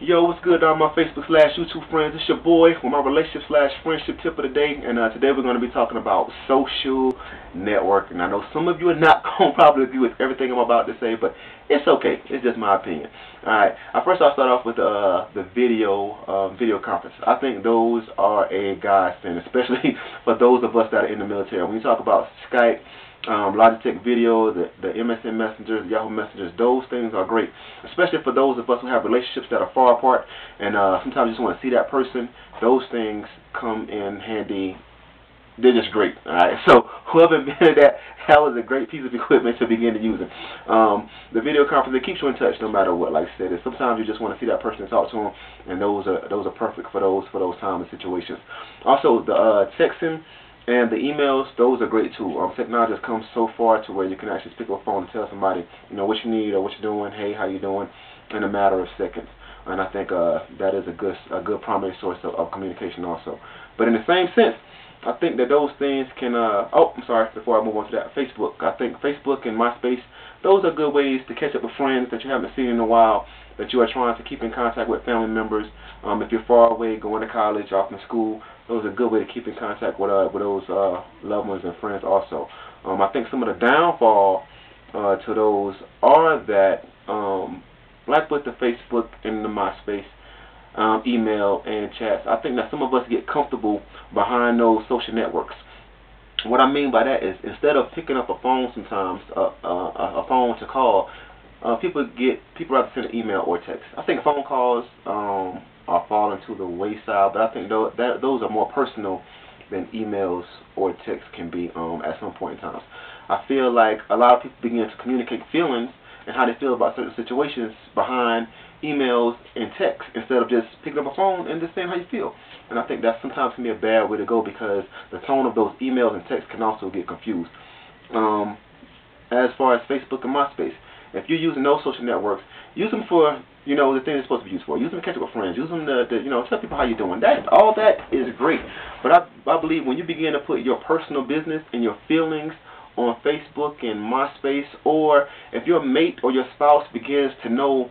Yo, what's good on my Facebook / YouTube friends? It's your boy with my relationship / friendship tip of the day, and today we're going to be talking about social networking. I know some of you are not going to probably agree with everything I'm about to say, but it's okay. It's just my opinion. Alright, first I'll start off with the video conference. I think those are a godsend, especially for those of us that are in the military. When you talk about Skype, Logitech Video, the MSN Messengers, Yahoo Messengers, those things are great, especially for those of us who have relationships that are far apart and sometimes you just want to see that person. Those things come in handy. They're just great. Alright, so whoever invented that, hell is a great piece of equipment to begin to use it. The video conference, it keeps you in touch no matter what. Like I said, sometimes you just want to see that person and talk to them, and those are perfect for those times and situations. Also, the texting and the emails, those are great too. Technology has come so far to where you can actually pick up a phone and tell somebody, what you need or what you're doing, hey, how you doing, in a matter of seconds. And I think that is a good primary source of communication also. But in the same sense, I think that those things can, before I move on to that, Facebook. I think Facebook and MySpace, those are good ways to catch up with friends that you haven't seen in a while, that you are trying to keep in contact with family members. If you're far away, going to college, off in school, those are a good way to keep in contact with those loved ones and friends also. I think some of the downfall to those are that, like with the Facebook and the MySpace, email and chats, I think that some of us get comfortable behind those social networks. What I mean by that is, instead of picking up a phone sometimes, a phone to call, people rather send an email or text. I think phone calls are falling to the wayside, but I think those are more personal than emails or texts can be at some point in time. I feel like a lot of people begin to communicate feelings and how they feel about certain situations behind emails and texts, instead of just picking up a phone and just saying how you feel. And I think that sometimes can be a bad way to go, because the tone of those emails and texts can also get confused. As far as Facebook and MySpace, if you're using those social networks, use them for the things they're supposed to be used for. Use them to catch up with friends. Use them to tell people how you're doing. All that is great. But I believe when you begin to put your personal business and your feelings on Facebook and MySpace, or if your mate or your spouse begins to know,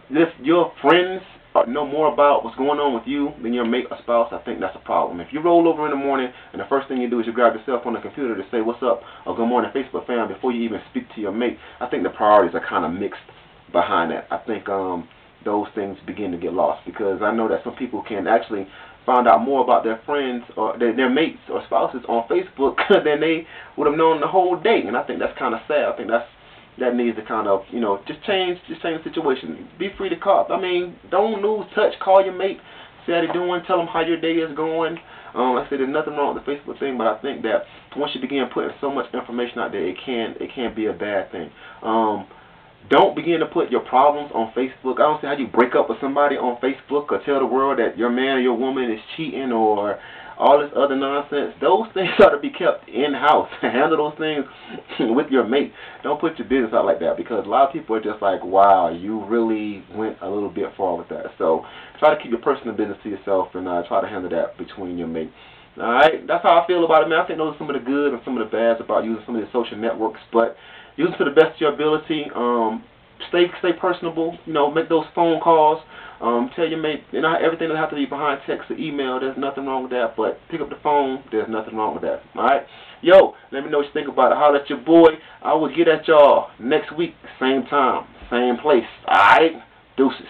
if your friends know more about what's going on with you than your mate or spouse, I think that's a problem. If you roll over in the morning and the first thing you do is you grab your cell phone and computer to say what's up or good morning Facebook fam before you even speak to your mate, I think the priorities are kind of mixed behind that. I think those things begin to get lost, because I know that some people can actually find out more about their friends or their mates or spouses on Facebook than they would have known the whole day, and I think that's kind of sad. I think that needs to kind of, just change the situation. Be free to call. I mean, don't lose touch. Call your mate, see how they're doing, tell them how your day is going. Like I said, there's nothing wrong with the Facebook thing, but I think that once you begin putting so much information out there, it can be a bad thing. Don't begin to put your problems on Facebook. I don't see how you break up with somebody on Facebook or tell the world that your man or your woman is cheating or all this other nonsense. Those things ought to be kept in-house. Handle those things with your mate. Don't put your business out like that, because a lot of people are just like, wow, you really went a little bit far with that. So try to keep your personal business to yourself, and try to handle that between your mate. Alright, that's how I feel about it, man. I think those are some of the good and some of the bads about using some of these social networks, but use them to the best of your ability. Stay personable. Make those phone calls. Tell your mate, everything doesn't have to be behind text or email. There's nothing wrong with that. But pick up the phone. There's nothing wrong with that. Alright? Yo, let me know what you think about it. Holler at your boy. I will get at y'all next week. Same time. Same place. Alright? Deuces.